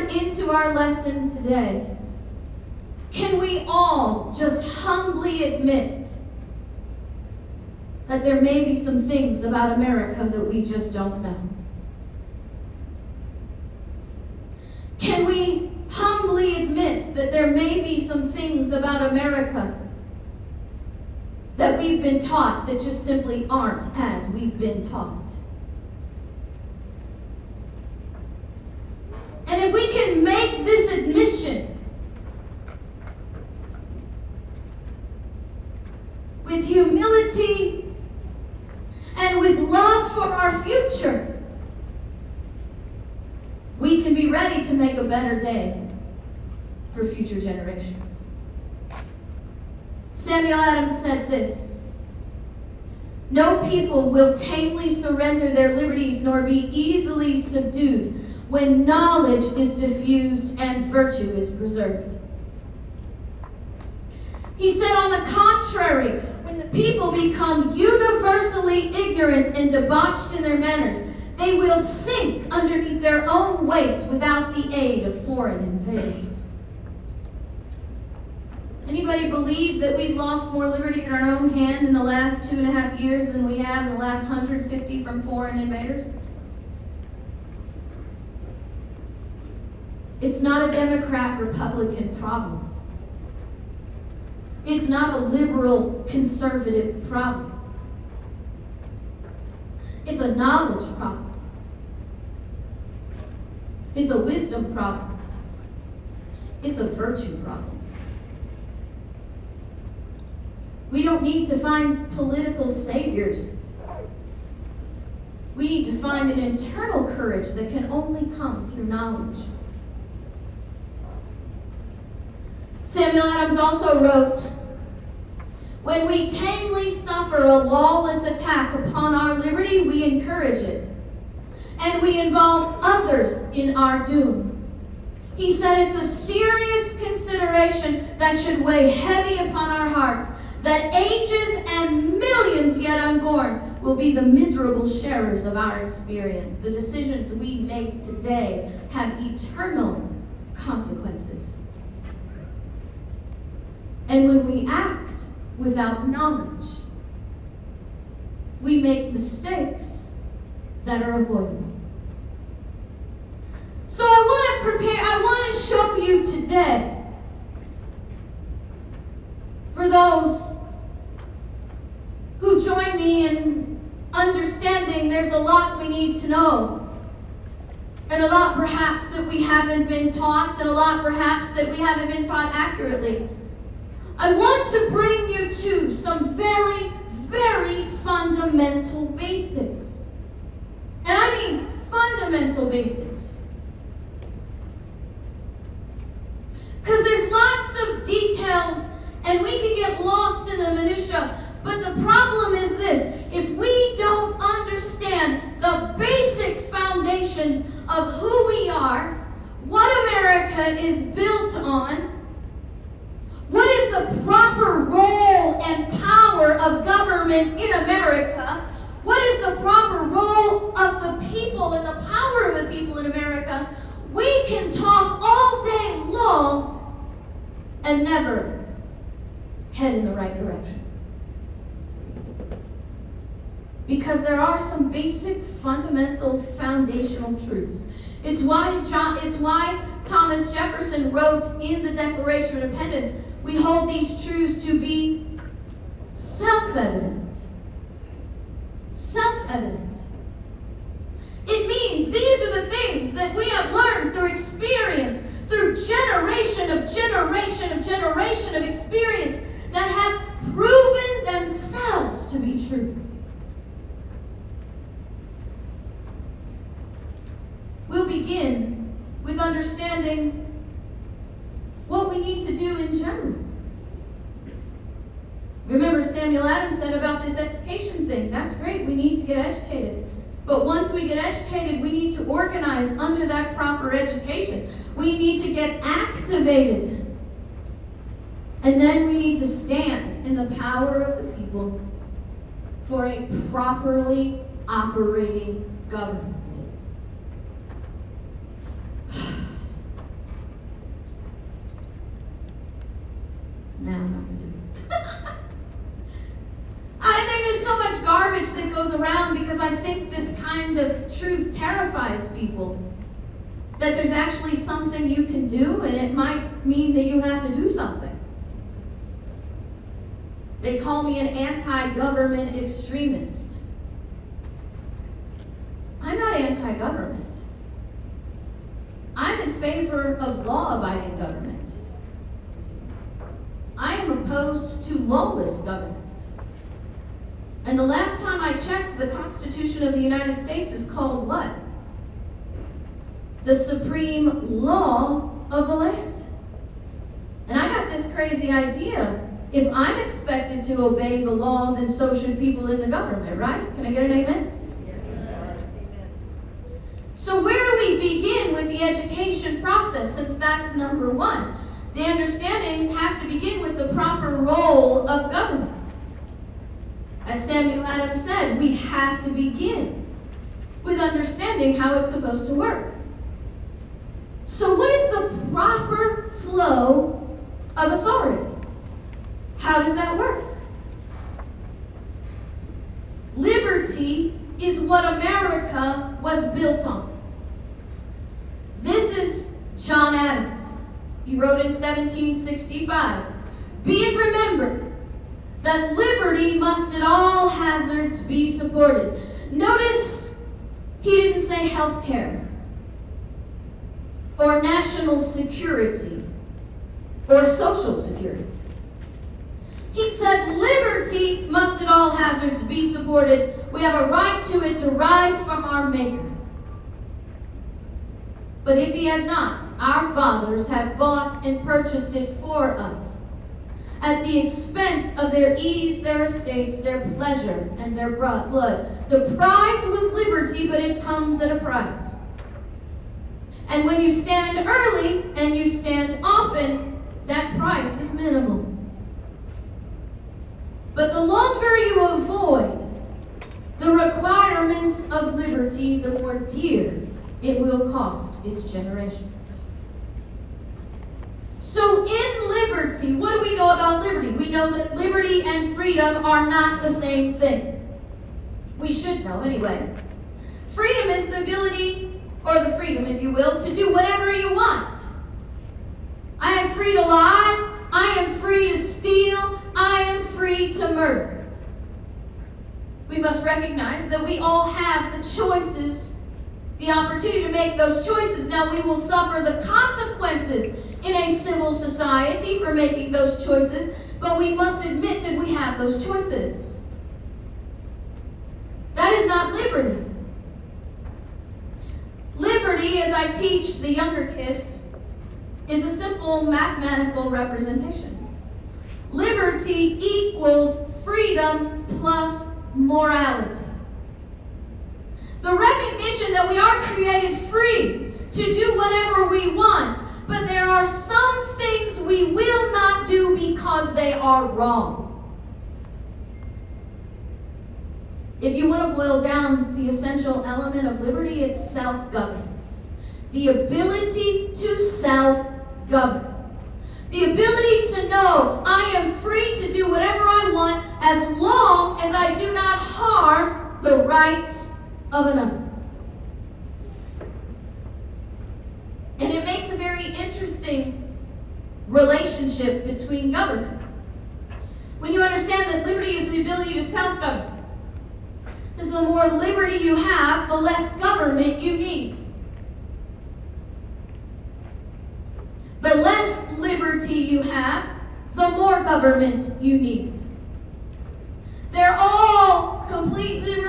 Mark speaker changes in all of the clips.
Speaker 1: forward into our lesson today, can we all just humbly admit that there may be some things about America that we just don't know? Can we humbly admit that there may be some things about America that we've been taught that just simply aren't as we've been taught? And if we can make this admission with humility and with love for our future, we can be ready to make a better day for future generations. Samuel Adams said this: "No people will tamely surrender their liberties nor be easily subdued when knowledge is diffused and virtue is preserved." He said, on the contrary, when the people become universally ignorant and debauched in their manners, they will sink underneath their own weight without the aid of foreign invaders. Anybody believe that we've lost more liberty in our own hand in the last 2.5 years than we have in the last 150 from foreign invaders? It's not a Democrat-Republican problem. It's not a liberal-conservative problem. It's a knowledge problem. It's a wisdom problem. It's a virtue problem. We don't need to find political saviors. We need to find an internal courage that can only come through knowledge. Samuel Adams also wrote, "When we tamely suffer a lawless attack upon our liberty, we encourage it, and we involve others in our doom." He said it's a serious consideration that should weigh heavy upon our hearts, that ages and millions yet unborn will be the miserable sharers of our experience. The decisions we make today have eternal consequences. And when we act without knowledge, we make mistakes that are avoidable. So I want to show you today, for those who join me in understanding there's a lot we need to know, and a lot perhaps that we haven't been taught, and a lot perhaps that we haven't been taught accurately. I want to bring you to some very, very fundamental basics. And I mean fundamental basics. Because there's lots of details and we can get lost in the minutia. But the problem is this: if we don't understand the basic foundations of who we are, what America is built on, what is the proper role and power of government in America, what is the proper role of the people and the power of the people in America, we can talk all day long and never head in the right direction. Because there are some basic, fundamental, foundational truths. It's why Thomas Jefferson wrote in the Declaration of Independence, we hold these truths to be self-evident. Self-evident. It means these are the things that we have learned through experience, through generation of experience that have proven themselves to be true. We'll begin with understanding what we need to do in general. Remember, Samuel Adams said about this education thing. That's great. We need to get educated. But once we get educated, we need to organize under that proper education. We need to get activated. And then we need to stand in the power of the people for a properly operating government. I think this kind of truth terrifies people. That there's actually something you can do, and it might mean that you have to do something. They call me an anti-government extremist. I'm not anti-government. I'm in favor of law-abiding government. I am opposed to lawless government. And the last time I checked, the Constitution of the United States is called what? The supreme law of the land. And I got this crazy idea. If I'm expected to obey the law, then so should people in the government, right? Can I get an amen? So where do we begin with the education process, since that's number one? The understanding has to begin with the proper role of government. As Samuel Adams said, we have to begin with understanding how it's supposed to work. So what is the proper flow of authority? How does that work? Liberty is what America was built on. This is John Adams. He wrote in 1765, "Be it remembered that liberty must at all hazards be supported." Notice he didn't say health care, or national security, or social security. He said liberty must at all hazards be supported. We have a right to it derived from our Maker. But if he had not, our fathers have bought and purchased it for us, at the expense of their ease, their estates, their pleasure, and their blood. The prize was liberty, but it comes at a price. And when you stand early and you stand often, that price is minimal. But the longer you avoid the requirements of liberty, the more dear it will cost its generations. So in liberty, what do we know about liberty? We know that liberty and freedom are not the same thing. We should know anyway. Freedom is the ability, or the freedom, if you will, to do whatever you want. I am free to lie. I am free to steal. I am free to murder. We must recognize that we all have the choices, the opportunity to make those choices. Now, we will suffer the consequences in a civil society for making those choices, but we must admit that we have those choices. That is not liberty. Liberty, as I teach the younger kids, is a simple mathematical representation. Liberty equals freedom plus morality. The recognition that we are created free to do whatever we want, but there are some things we will not do because they are wrong. If you want to boil down the essential element of liberty, it's self-governance. The ability to self-govern. The ability to know I am free to do whatever I want as long as I do not harm the rights of another. And it makes a very interesting relationship between government. When you understand that liberty is the ability to self-govern, because the more liberty you have, the less government you need. The less liberty you have, the more government you need. They're all completely in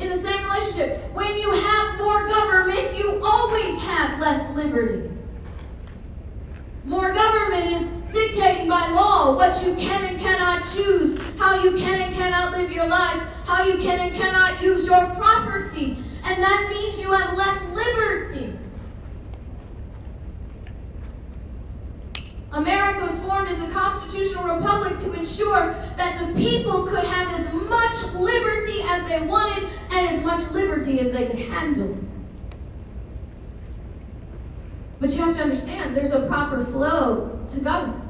Speaker 1: the same relationship. When you have more government, you always have less liberty. More government is dictating by law what you can and cannot choose, how you can and cannot live your life, how you can and cannot use your property. And that means you have less liberty. America was formed as a constitutional republic to ensure that the people could have as much liberty as they wanted and as much liberty as they could handle. But you have to understand, there's a proper flow to government.